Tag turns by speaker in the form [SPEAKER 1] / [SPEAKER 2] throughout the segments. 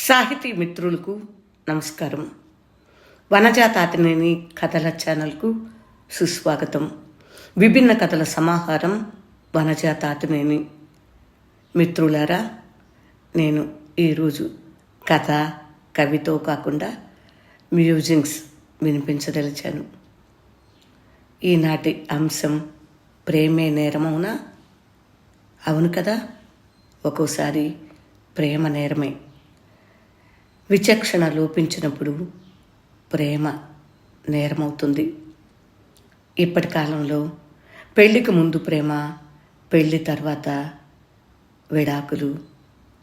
[SPEAKER 1] సాహితీ మిత్రులకు నమస్కారం. వనజా తాతినేని కథల ఛానల్కు సుస్వాగతం. విభిన్న కథల సమాహారం వనజా తాతినేని. మిత్రులారా, నేను ఈరోజు కథ కవితో కాకుండా మ్యూజిక్స్ వినిపించదలిచాను. ఈనాటి అంశం ప్రేమే నేరమవునా? అవును కదా, ఒక్కోసారి ప్రేమ నేరమే. విచక్షణ లోపించినప్పుడు ప్రేమ నేరమవుతుంది. ఇప్పటి కాలంలో పెళ్లికి ముందు ప్రేమ, పెళ్లి తర్వాత విడాకులు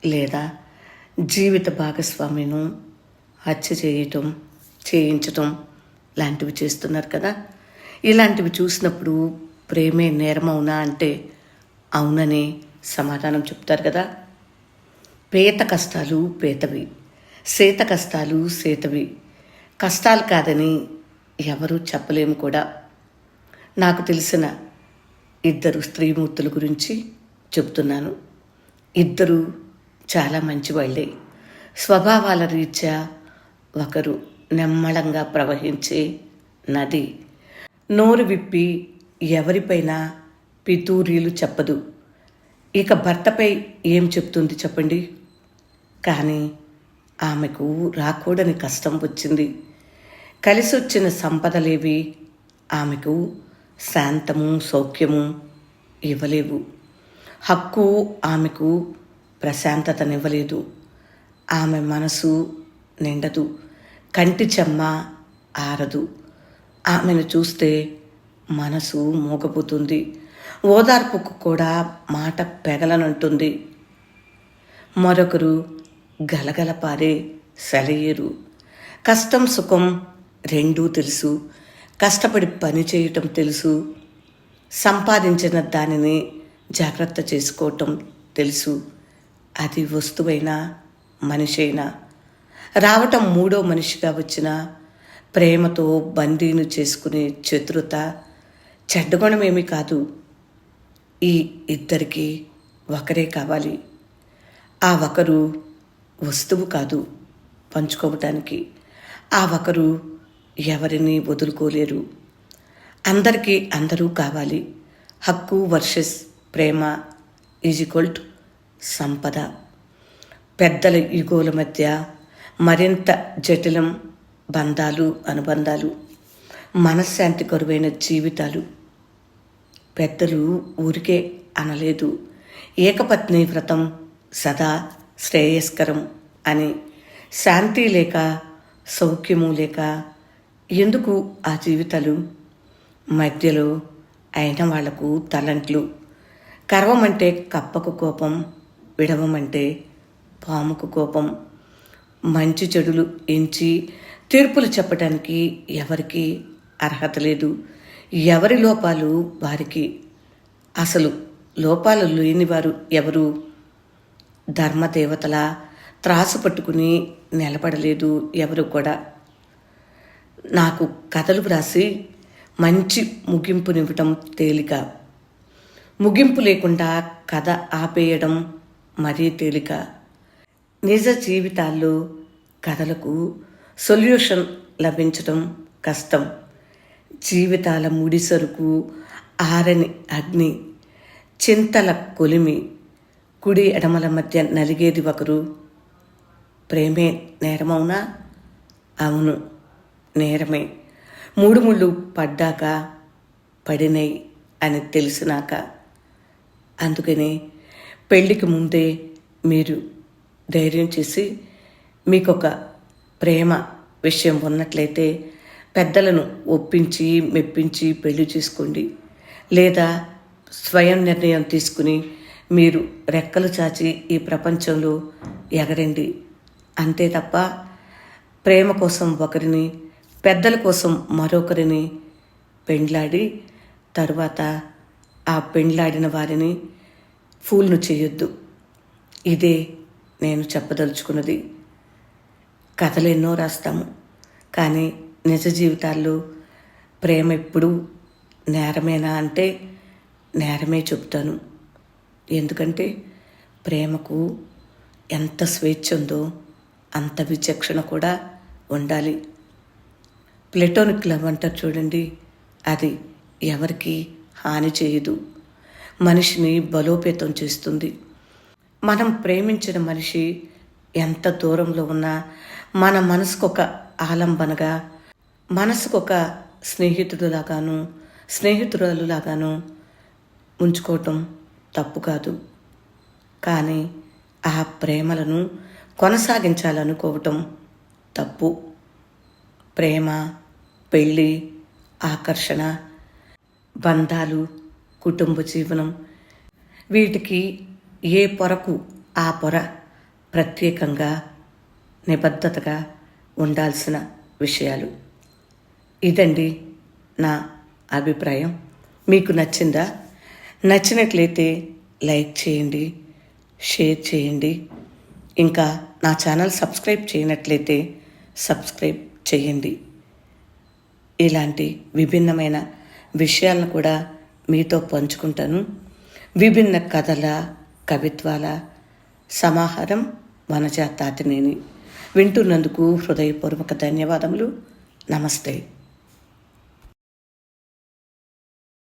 [SPEAKER 1] లేదా జీవిత భాగస్వామిను హత్య చేయించటం లాంటివి చేస్తున్నారు కదా. ఇలాంటివి చూసినప్పుడు ప్రేమే నేరమవునా అంటే అవునని సమాధానం చెప్తారు కదా. పేత కష్టాలు పేతవి, సేత కష్టాలు సేతవి. కష్టాలు కాదని ఎవరూ చెప్పలేము కూడా. నాకు తెలిసిన ఇద్దరు స్త్రీమూర్తుల గురించి చెబుతున్నాను. ఇద్దరు చాలా మంచివాళ్లే. స్వభావాల రీత్యా ఒకరు నెమ్మళంగా ప్రవహించే నది, నోరు విప్పి ఎవరిపైనా పితూరీలు చెప్పదు. ఇక భర్తపై ఏం చెప్తుంది చెప్పండి. కానీ ఆమెకు రాకూడని కష్టం వచ్చింది. కలిసొచ్చిన సంపదలేవి ఆమెకు శాంతము సౌఖ్యము ఇవ్వలేవు. హక్కు ఆమెకు ప్రశాంతతనివ్వలేదు. ఆమె మనసు నిండదు, కంటి చెమ్మ ఆరదు. ఆమెను చూస్తే మనసు మూగపోతుంది. ఓదార్పుకు కూడా మాట పెగలనంటుంది. మరొకరు గలగల పారే సెలయేరు. కష్టం సుఖం రెండూ తెలుసు. కష్టపడి పని చేయటం తెలుసు. సంపాదించిన దానిని జాగ్రత్త చేసుకోవటం తెలుసు. అది వస్తువైనా మనిషైనా. రావటం మూడో మనిషిగా వచ్చిన ప్రేమతో బందీను చేసుకునే చతురత చెడ్డగుణమేమీ కాదు. ఈ ఇద్దరికి ఒకరే కావాలి. ఆ ఒకరు వస్తువు కాదు పంచుకోవటానికి. ఆ ఒకరు ఎవరిని వదులుకోలేరు. అందరికీ అందరూ కావాలి. హక్కు వర్సెస్ ప్రేమ = సంపద. పెద్దల ఈగోల మధ్య మరింత జటిలం బంధాలు, అనుబంధాలు, మనశ్శాంతి కరువైన జీవితాలు. పెద్దలు ఊరికే అనలేదు, ఏకపత్ని వ్రతం సదా శ్రేయస్కరం అని. శాంతి లేక సౌఖ్యము లేక ఎందుకు ఆ జీవితాలు? మధ్యలో అయిన వాళ్లకు తలంట్లు. కరవమంటే కప్పకు కోపం, విడవమంటే పాముకు కోపం. మంచి చెడులు ఎంచి తీర్పులు చెప్పడానికి ఎవరికి అర్హత లేదు. ఎవరి లోపాలు వారికి. అసలు లోపాలు లేనివారు ఎవరు? ధర్మదేవతల త్రాసు పట్టుకుని నిలబడలేదు ఎవరు కూడా. నాకు కథలు వ్రాసి మంచి ముగింపునివ్వటం తేలిక. ముగింపు లేకుండా కథ ఆపేయడం మరీ తేలిక. నిజ జీవితాల్లో కథలకు సొల్యూషన్ లభించడం కష్టం. జీవితాల ముడిసరుకు ఆరని అగ్ని, చింతల కొలిమి. కుడి ఎడమల మధ్య నలిగేది ఒకరు. ప్రేమే నేరమవునా? అవును, నేరమే. మూడు ముళ్ళు పడ్డాక పడినై అని తెలిసినాక. అందుకని పెళ్ళికి ముందే మీరు ధైర్యం చేసి మీకొక ప్రేమ విషయం ఉన్నట్లయితే పెద్దలను ఒప్పించి మెప్పించి పెళ్లి చేసుకోండి. లేదా స్వయం నిర్ణయం తీసుకుని మీరు రెక్కలు చాచి ఈ ప్రపంచంలో ఎగరండి. అంతే తప్ప ప్రేమ కోసం ఒకరిని, పెద్దల కోసం మరొకరిని పెండ్లాడి తరువాత ఆ పెండ్లాడిన వారిని ఫూల్ను చేయొద్దు. ఇదే నేను చెప్పదలుచుకున్నది. కథలు ఎన్నో రాస్తాము, కానీ నిజ జీవితాల్లో ప్రేమ ఎప్పుడు నేరమేనా అంటే నేరమే చెప్తాను. ఎందుకంటే ప్రేమకు ఎంత స్వేచ్ఛ ఉందో అంత విచక్షణ కూడా ఉండాలి. ప్లెటోనిక్ లవ్ అంటారు చూడండి, అది ఎవరికి హాని చేయదు, మనిషిని బలోపేతం చేస్తుంది. మనం ప్రేమించిన మనిషి ఎంత దూరంలో ఉన్నా మన మనసుకొక ఆలంబనగా, మనసుకొక స్నేహితురాలులాగాను ఉంచుకోవటం తప్పు కాదు. కానీ ఆ ప్రేమలను కొనసాగించాలనుకోవటం తప్పు. ప్రేమ, పెళ్ళి, ఆకర్షణ, బంధాలు, కుటుంబ జీవనం, వీటికి ఏ పొరకు ఆ పొర ప్రత్యేకంగా నిబద్ధతగా ఉండాల్సిన విషయాలు. ఇదండి నా అభిప్రాయం. మీకు నచ్చిందా? నచ్చినట్లయితే లైక్ చేయండి, షేర్ చేయండి. ఇంకా నా ఛానల్ సబ్స్క్రైబ్ చేయనట్లయితే సబ్స్క్రైబ్ చేయండి. ఇలాంటి విభిన్నమైన విషయాలను కూడా మీతో పంచుకుంటాను. విభిన్న కథల, కవిత్వాల సమాహారం వనజ తాతినేని. వింటున్నందుకు హృదయపూర్వక ధన్యవాదములు. నమస్తే.